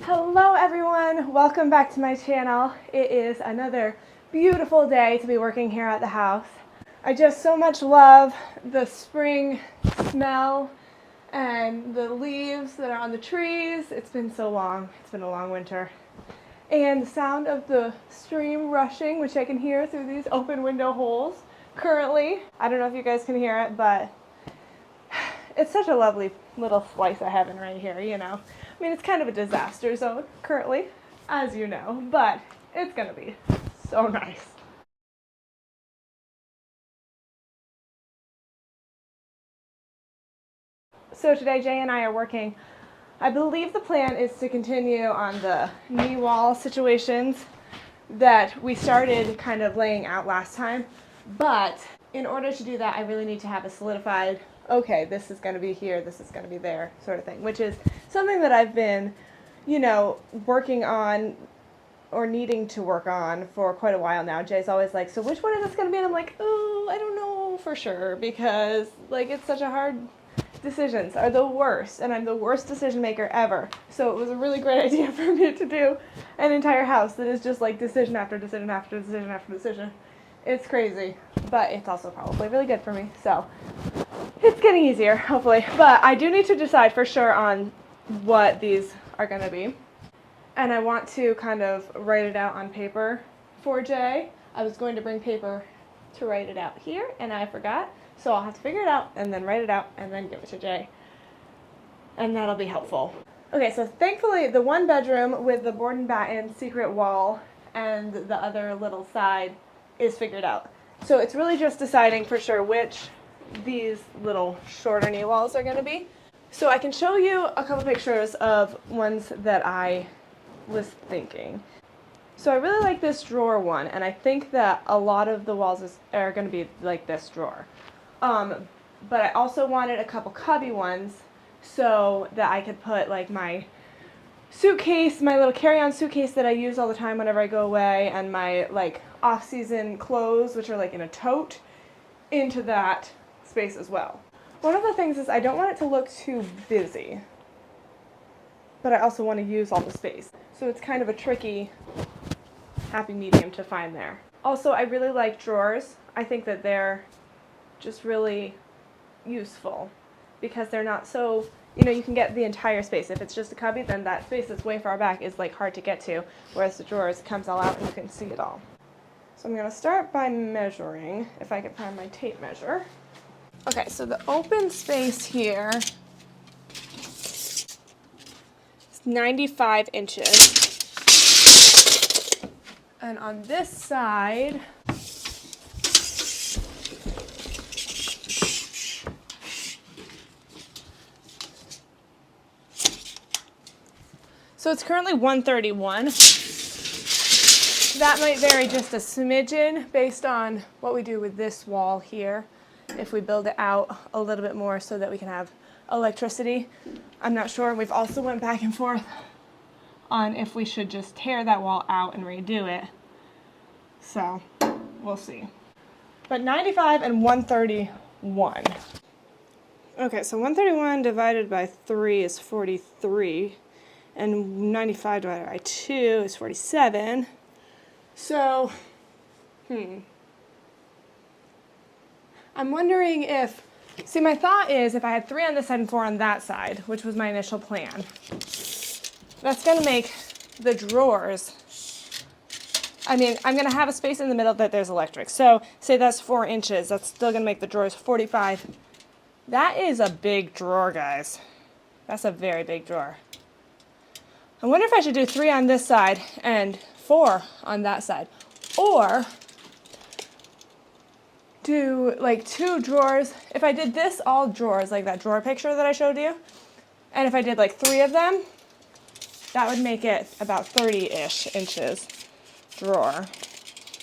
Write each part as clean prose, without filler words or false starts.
Hello everyone, welcome back to my channel. It is another beautiful day to be working here at the house. I just so much love the spring smell and the leaves that are on the trees. It's been so long, it's been a long winter. And the sound of the stream rushing, which I can hear through these open window holes currently. I don't know if you guys can hear it, but it's such a lovely little slice of heaven right here, you know. I mean, it's kind of a disaster zone currently, as you know, but it's gonna be so nice. So today Jay and I are working. I believe the plan is to continue on the knee wall situations that we started kind of laying out last time, but in order to do that, I really need to have a solidified, okay, this is going to be here, this is going to be there sort of thing, which is something that I've been, you know, working on or needing to work on for quite a while now. Jay's always like, so which one is this going to be? And I'm like, oh, I don't know for sure, because like it's such a hard, decisions are the worst, and I'm the worst decision maker ever. So it was a really great idea for me to do an entire house that is just like decision after decision after decision after decision. It's crazy, but it's also probably really good for me. So it's getting easier, hopefully. But I do need to decide for sure on what these are going to be. And I want to kind of write it out on paper for Jay. I was going to bring paper to write it out here, and I forgot. So I'll have to figure it out and then write it out and then give it to Jay. And that'll be helpful. Okay, so thankfully the one bedroom with the board and batten secret wall and the other little side is figured out. So it's really just deciding for sure which these little shorter knee walls are going to be. So I can show you a couple pictures of ones that I was thinking. So I really like this drawer one, and I think that a lot of the walls are going to be like this drawer. But I also wanted a couple cubby ones so that I could put like my suitcase, my little carry-on suitcase that I use all the time whenever I go away, and my like off-season clothes, which are like in a tote, into that space as well. One of the things is I don't want it to look too busy, but I also want to use all the space. So it's kind of a tricky, happy medium to find there. Also, I really like drawers. I think that they're just really useful because they're not so, you know, you can get the entire space. If it's just a cubby, then that space that's way far back is like hard to get to, whereas the drawers, it comes all out and you can see it all. So I'm going to start by measuring, if I can find my tape measure. Okay, so the open space here is 95 inches. And on this side, so it's currently 131. That might vary just a smidgen based on what we do with this wall here. If we build it out a little bit more so that we can have electricity. I'm not sure. We've also went back and forth on if we should just tear that wall out and redo it. So we'll see. But 95 and 131. Okay, so 131 divided by 3 is 43. And 95 divided by 2 is 47. So, I'm wondering if, see, my thought is if I had 3 on this side and 4 on that side, which was my initial plan, that's going to make the drawers, I mean, I'm going to have a space in the middle that there's electric. So, say that's 4 inches, that's still going to make the drawers 45. That is a big drawer, guys. That's a very big drawer. I wonder if I should do 3 on this side and 4 on that side. Or do like 2 drawers. If I did this all drawers, like that drawer picture that I showed you, and if I did like 3 of them, that would make it about 30-ish inches drawer,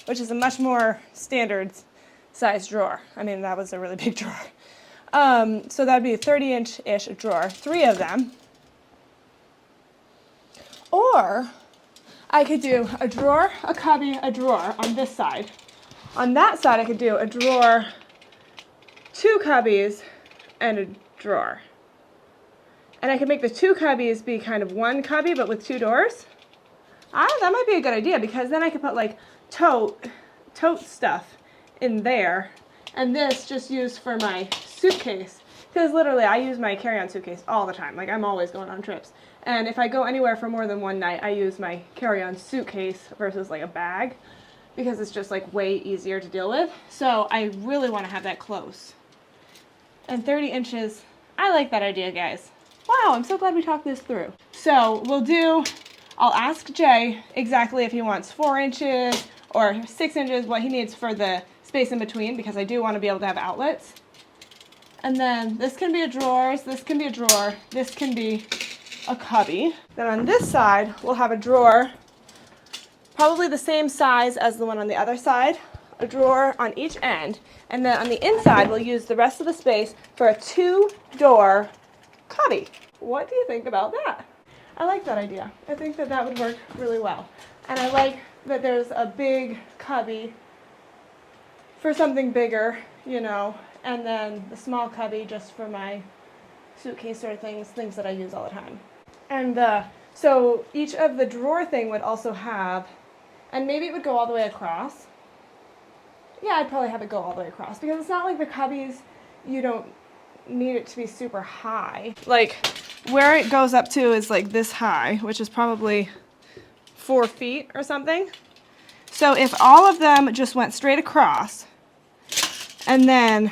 which is a much more standard size drawer. I mean, that was a really big drawer. So that would be a 30-inch-ish drawer, 3 of them. Or I could do a drawer, a cubby, a drawer on this side. On that side, I could do a drawer, 2 cubbies, and a drawer. And I could make the two cubbies be kind of one cubby, but with two doors. That might be a good idea, because then I could put like tote stuff in there, and this just used for my suitcase. Because literally I use my carry-on suitcase all the time. Like, I'm always going on trips. And if I go anywhere for more than one night, I use my carry-on suitcase versus like a bag, because it's just like way easier to deal with. So I really want to have that close. And 30 inches, I like that idea, guys. Wow, I'm so glad we talked this through. So I'll ask Jay exactly if he wants 4 inches or 6 inches, what he needs for the space in between, because I do want to be able to have outlets. And then this can be a drawer, this can be a drawer, this can be a cubby. Then on this side, we'll have a drawer, probably the same size as the one on the other side, a drawer on each end. And then on the inside, we'll use the rest of the space for a 2-door cubby. What do you think about that? I like that idea. I think that would work really well. And I like that there's a big cubby for something bigger, you know, and then the small cubby just for my suitcase or things that I use all the time. And so each of the drawer thing would also have, and maybe it would go all the way across. Yeah, I'd probably have it go all the way across, because it's not like the cubbies, you don't need it to be super high. Like, where it goes up to is like this high, which is probably 4 feet or something. So if all of them just went straight across, and then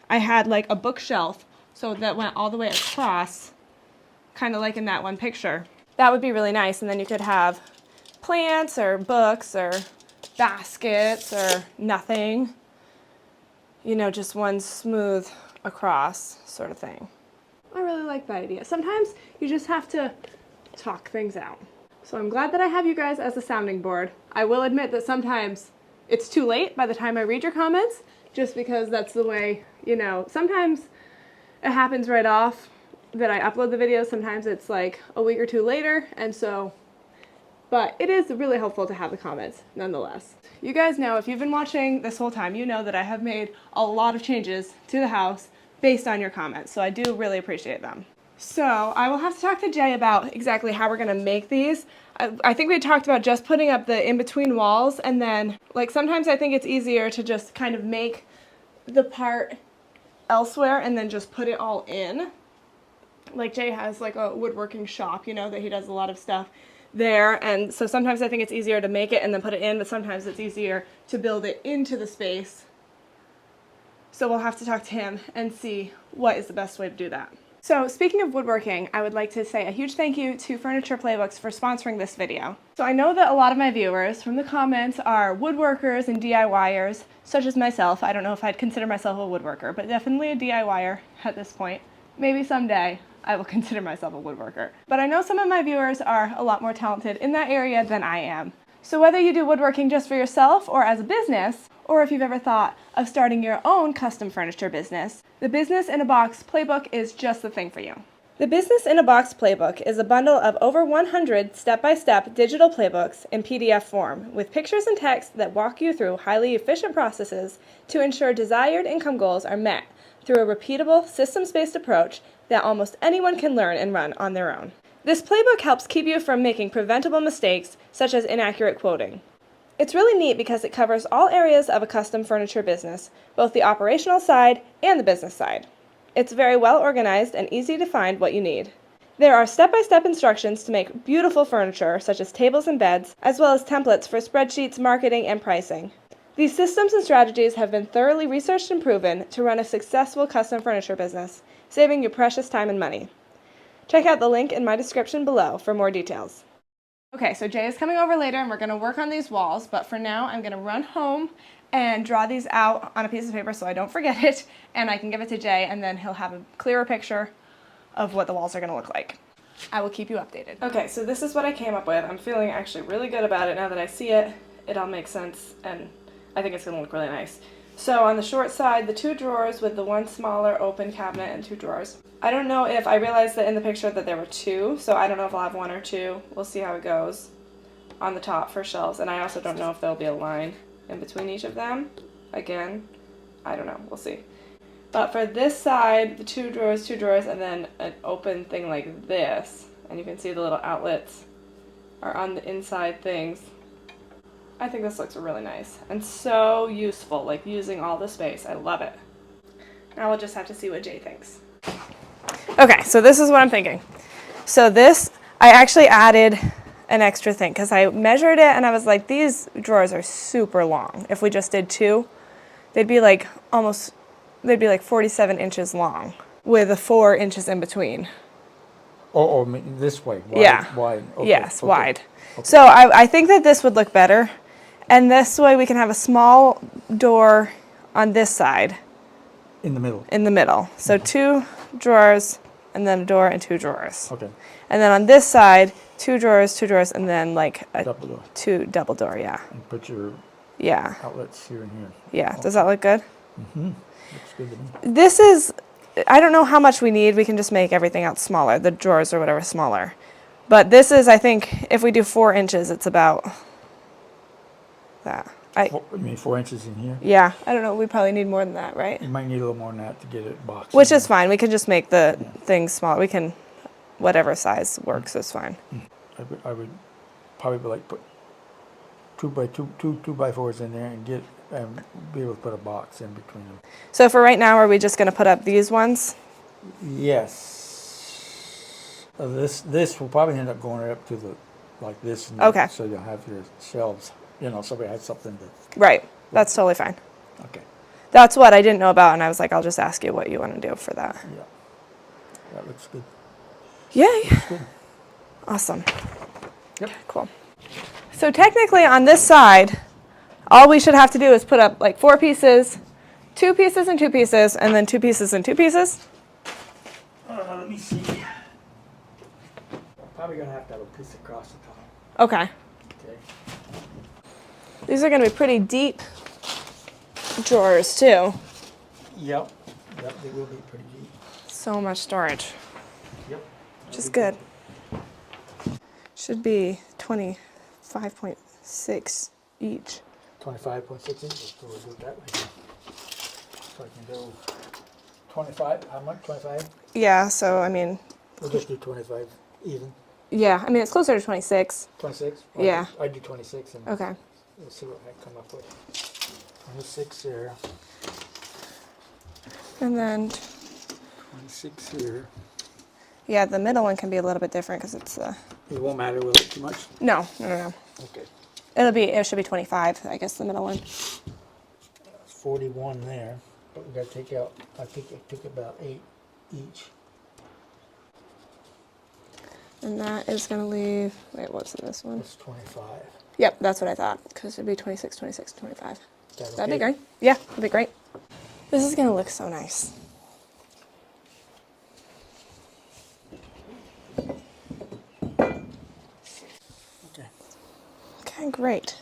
I had like a bookshelf, so that went all the way across, kind of like in that one picture, that would be really nice. And then you could have plants or books or baskets or nothing, you know, just one smooth across sort of thing. I really like that idea. Sometimes you just have to talk things out. So I'm glad that I have you guys as a sounding board. I will admit that sometimes it's too late by the time I read your comments, just because that's the way, you know, sometimes it happens right off that I upload the video. Sometimes it's like a week or two later, and so, but it is really helpful to have the comments nonetheless. You guys know, if you've been watching this whole time, you know that I have made a lot of changes to the house based on your comments, so I do really appreciate them. So I will have to talk to Jay about exactly how we're going to make these. I think we had talked about just putting up the in-between walls, and then like sometimes I think it's easier to just kind of make the part elsewhere and then just put it all in. Like Jay has like a woodworking shop, you know, that he does a lot of stuff there, and so sometimes I think it's easier to make it and then put it in, but sometimes it's easier to build it into the space. So we'll have to talk to him and see what is the best way to do that. So speaking of woodworking, I would like to say a huge thank you to Furniture Playbooks for sponsoring this video. So I know that a lot of my viewers from the comments are woodworkers and DIYers, such as myself. I don't know if I'd consider myself a woodworker, but definitely a DIYer at this point. Maybe someday I will consider myself a woodworker. But I know some of my viewers are a lot more talented in that area than I am. So whether you do woodworking just for yourself or as a business, or if you've ever thought of starting your own custom furniture business, the Business in a Box Playbook is just the thing for you. The Business in a Box Playbook is a bundle of over 100 step-by-step digital playbooks in PDF form, with pictures and text that walk you through highly efficient processes to ensure desired income goals are met through a repeatable, systems-based approach that almost anyone can learn and run on their own. This playbook helps keep you from making preventable mistakes, such as inaccurate quoting. It's really neat because it covers all areas of a custom furniture business, both the operational side and the business side. It's very well organized and easy to find what you need. There are step-by-step instructions to make beautiful furniture, such as tables and beds, as well as templates for spreadsheets, marketing, and pricing. These systems and strategies have been thoroughly researched and proven to run a successful custom furniture business, saving you precious time and money. Check out the link in my description below for more details. Okay, so Jay is coming over later and we're going to work on these walls, but for now I'm going to run home and draw these out on a piece of paper so I don't forget it, and I can give it to Jay, and then he'll have a clearer picture of what the walls are going to look like. I will keep you updated. Okay, so this is what I came up with. I'm feeling actually really good about it now that I see it. It all makes sense, and I think it's going to look really nice. So on the short side, the 2 drawers with the one smaller open cabinet and 2 drawers. I don't know if I realized that in the picture that there were 2, so I don't know if I'll have 1 or 2. We'll see how it goes on the top for shelves, and I also don't know if there'll be a line in between each of them. Again, I don't know. We'll see. But for this side, the two drawers, and then an open thing like this, and you can see the little outlets are on the inside things. I think this looks really nice and so useful, like using all the space. I love it. Now we'll just have to see what Jay thinks. Okay, so this is what I'm thinking. So this, I actually added an extra thing because I measured it and I was like, these drawers are super long. If we just did two, they'd be like 47 inches long with 4 inches in between. Oh, this way. Wide, yeah. Wide. Okay. Yes, okay. wide. Okay. So I think that this would look better. And this way we can have a small door on this side. In the middle. In the middle. So 2 drawers, and then a door and 2 drawers. Okay. And then on this side, 2 drawers, and then like a double door. 2 double door, yeah. And put your outlets here and here. Yeah, okay. Does that look good? Mm-hmm. Looks good to me. This is, I don't know how much we need. We can just make everything else smaller, the drawers or whatever smaller. But this is, I think, if we do 4 inches, it's about that. You mean 4 inches in here? Yeah, I don't know. We probably need more than that, right? You might need a little more than that to get it boxed. Which is fine. We can just make the things smaller. We can, whatever size works is fine. I would probably like put 2x4s in there and be able to put a box in between them. So for right now, are we just going to put up these ones? Yes. This will probably end up going up to like this. And okay. So you'll have your shelves. Somebody has something to. Right. That's totally fine. Okay. That's what I didn't know about, and I was like, I'll just ask you what you want to do for that. Yeah. That looks good. Yeah. Looks good. Awesome. Yep. Okay, cool. So technically on this side, all we should have to do is put up like 4 pieces, 2 pieces and 2 pieces, and then 2 pieces and 2 pieces. Let me see. Probably going to have a piece across the top. Okay. Okay. These are going to be pretty deep drawers too. Yep. Yep, they will be pretty deep. So much storage. Yep. Which is good. Should be 25.6 each. 25.6 inches, so we'll do it that way. So I can go 25, how much, 25? Yeah, so I mean. We'll just do 25 even. Yeah, I mean it's closer to 26. 26? Well, yeah. I do 26 and okay. We'll see what I come up with. 26 there. And then 26 here. Yeah, the middle one can be a little bit different because it's It won't matter, will it, too much? No. Okay. It should be 25, I guess, the middle one. That's 41 there, but we got to take out, I think it took about 8 each. And that is going to leave, wait, what's this one? That's 25. Yep, that's what I thought, because it'd be 26, 26, 25. That'd be great. Yeah, that'd be great. This is going to look so nice. Okay, great.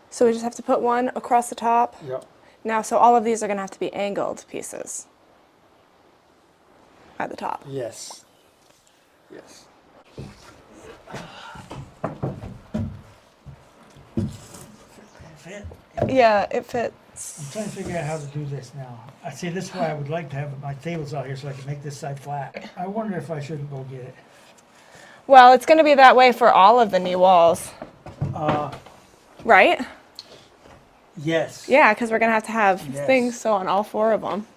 So we just have to put one across the top. Yep. Now, so all of these are going to have to be angled pieces at the top. Yes. Yes. Fit? Yeah, it fits. I'm trying to figure out how to do this now. I see, this is why I would like to have my tables out here so I can make this side flat. I wonder if I shouldn't go get it. Well, it's going to be that way for all of the knee walls. Right? Yes. Yeah, because we're going to have Yes. things so on all 4 of them.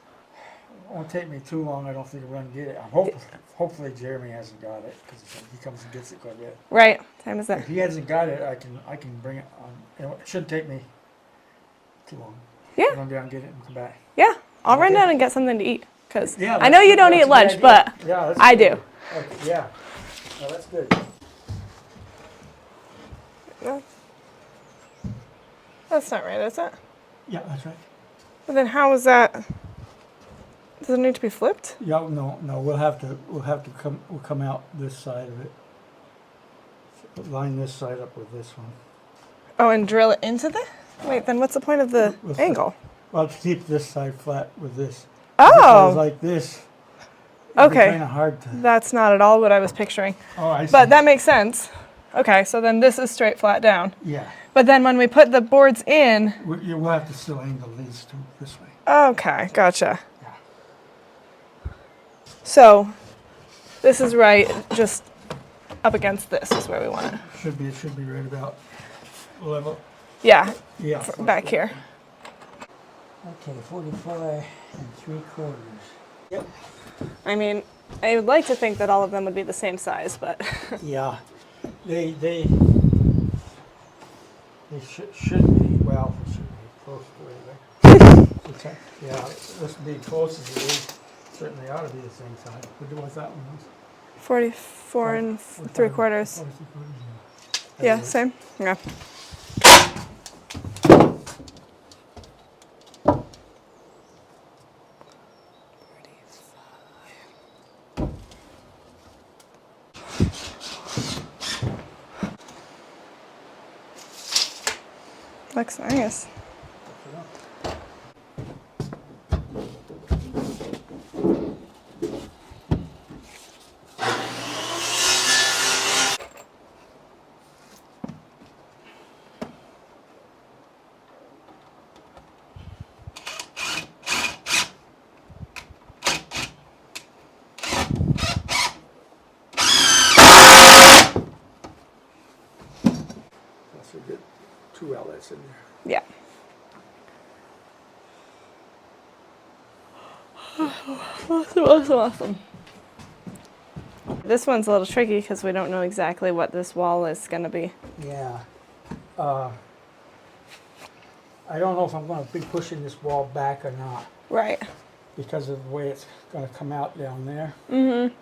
It won't take me too long. I don't think we're going to get it. Hopefully Jeremy hasn't got it because he comes and gets it quite a bit. Right. Time is If that? he hasn't got it, I can bring it on. It shouldn't take me too long. Yeah. Run down and get it and come back. Yeah. I'll run Okay. down and get something to eat. Because Yeah, I know you don't eat lunch, but yeah, I do. Okay, yeah. No, that's good. That's not right, is it? Yeah, that's right. But then how is that? Does it need to be flipped? Yeah, no, we'll come out this side of it. Line this side up with this one. Oh, and drill it into the? Wait, then what's the point of the With angle? Well, to keep this side flat with this. Oh. If it goes like this. Okay. Kind of hard to. That's not at all what I was picturing. Oh, I see. But that makes sense. Okay, so then this is straight flat down. Yeah. But then when we put the boards in. We'll have to still angle these two this way. Okay, gotcha. Yeah. So this is right, just up against this is where we want it. It should be right about level. Yeah, Yeah. back here. Okay, 44 3/4. Yep. I mean, I would like to think that all of them would be the same size, but Yeah. They should be, well, they should be close to it, right? Okay. Yeah, this would be close as it is. Certainly ought to be the same size. What was that one? 44 and 3/4. 44 3/4, yeah. Yeah, same. Yeah. Looks nice. That's a good 2 outlets in there. Yeah. Awesome. This one's a little tricky because we don't know exactly what this wall is going to be. Yeah. I don't know if I'm going to be pushing this wall back or not Right. because of the way it's going to come out down there. Mm-hmm.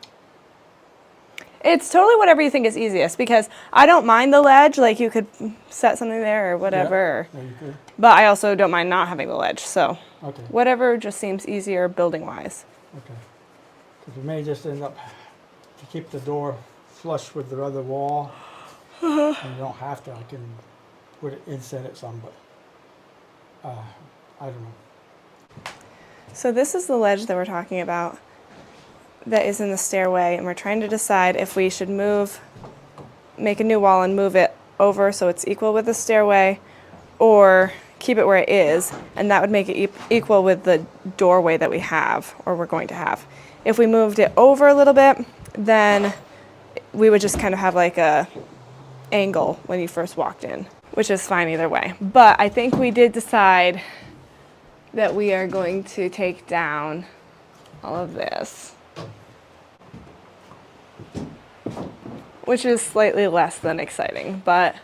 It's totally whatever you think is easiest because I don't mind the ledge, like you could set something there or whatever. Yeah, you could. But I also don't mind not having the ledge, so Okay. whatever just seems easier building-wise. Okay. Because we may just end up to keep the door flush with the other wall. And you don't have to. I can put it inset it some, but I don't know. So this is the ledge that we're talking about that is in the stairway, and we're trying to decide if we should make a new wall and move it over so it's equal with the stairway, or keep it where it is, and that would make it equal with the doorway that we have, or we're going to have. If we moved it over a little bit, then we would just kind of have like a angle when you first walked in, which is fine either way. But I think we did decide that we are going to take down all of this, which is slightly less than exciting, but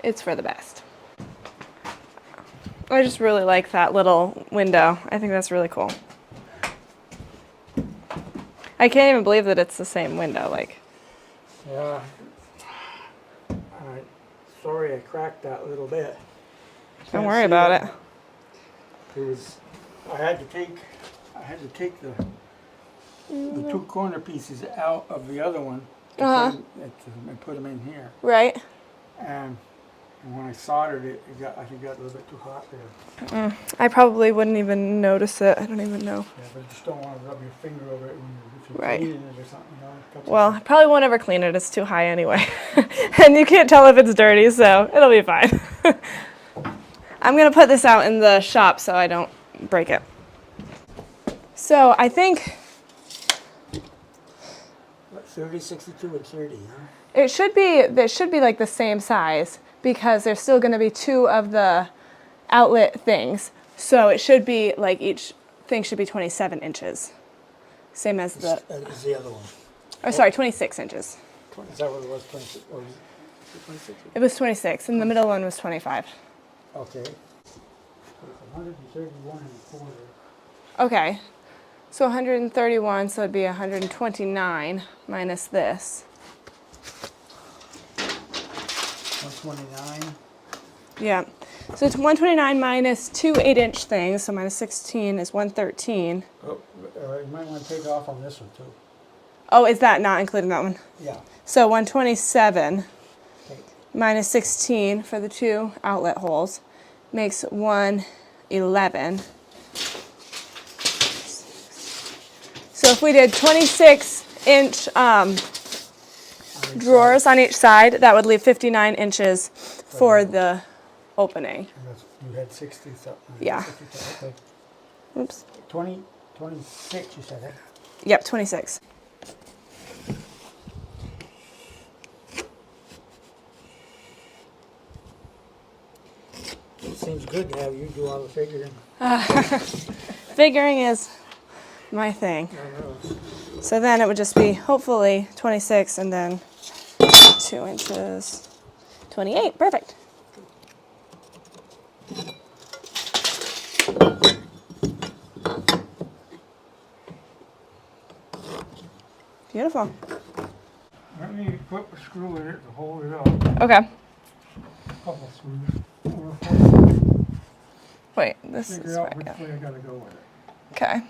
it's for the best. I just really like that little window. I think that's really cool. I can't even believe that it's the same window. Like, Yeah. Alright. Sorry I cracked that little bit. don't worry about it. It was, I had to take the 2 corner pieces out of the other one and put them in here. Right? And when I soldered it, I think it got a little bit too hot there. I probably wouldn't even notice it. I don't even know. Yeah, but you just don't want to rub your finger over it if you're Right. cleaning it or something. You know, it cuts Well, I probably won't ever clean it. It's too high anyway. And you can't tell if it's dirty, so it'll be fine. I'm going to put this out in the shop so I don't break it. So I think What, 30, 62, and 30, huh? it should be like the same size because there's still going to be 2 of the outlet things. So it should be like each thing should be 27 inches. Same as the, Is the other one. oh sorry, 26 inches. Is that what it was? 26? Or was it 26? It was 26 and the middle one was 25. Okay. So it's 131 and a quarter. Okay. So 131, so it'd be 129 minus this. 129. Yeah. So it's 129 minus 2 8-inch things, so minus 16 is 113. Oh, you might want to take off on this one too. Oh, is that not including that one? Yeah. So 127 Okay. minus 16 for the 2 outlet holes makes 111. So if we did 26-inch drawers on each side, that would leave 59 inches for the opening. And you had 60 something. Yeah. 60 something. Okay. Oops. 20, 26, you said it. Yep, 26. It seems good to have you do all the figuring. Figuring is my thing. I know. So then it would just be hopefully 26 and then 2 inches. 28, perfect. Beautiful. Let me put a screw in it to hold it up. Okay. A couple screws. Wait, this is Figure out right. which Yeah. way I gotta go with it. Okay.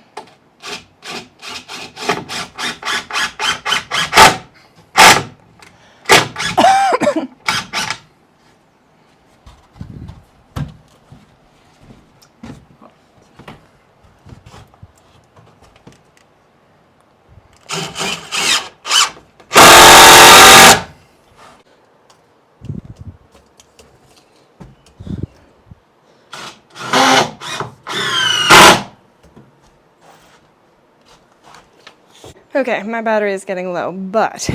Okay, my battery is getting low, but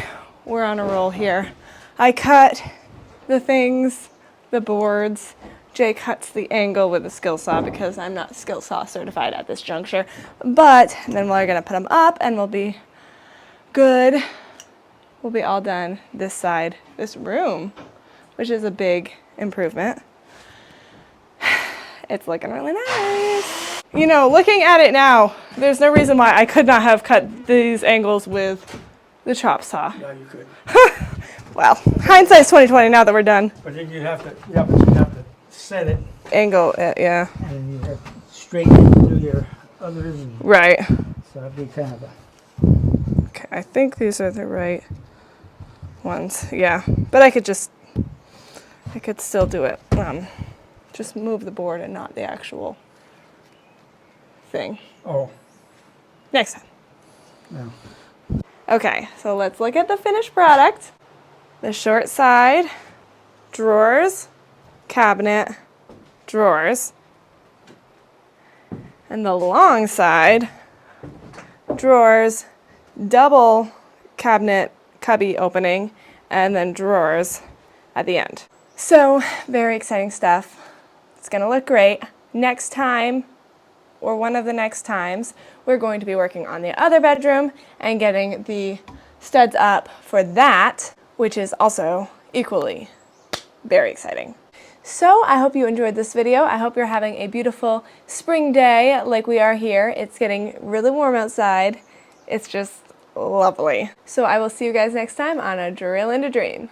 we're on a roll here. I cut the things, the boards. Jay cuts the angle with a skill saw because I'm not skill saw certified at this juncture. But then we're gonna put them up and we'll be good. We'll be all done this side, this room, which is a big improvement. It's looking really nice. You know, looking at it now, there's no reason why I could not have cut these angles with the chop saw. Yeah, you could. Well, hindsight's 2020 now that we're done. But then you have to, yeah, but you have to set it, Angle it, yeah. and you have to straighten it to do your others, and Right. so that'd be kind of a, Okay, I think these are the right ones. Yeah, but I could still do it. Just move the board and not the actual thing. oh, Next time. no. Okay, so let's look at the finished product. The short side, drawers, cabinet, drawers. And the long side, drawers, double cabinet cubby opening, and then drawers at the end. So, very exciting stuff. It's gonna look great. Next time, or one of the next times, we're going to be working on the other bedroom and getting the studs up for that, which is also equally very exciting. So I hope you enjoyed this video. I hope you're having a beautiful spring day like we are here. It's getting really warm outside. It's just lovely. So I will see you guys next time on A Drill and a Dream.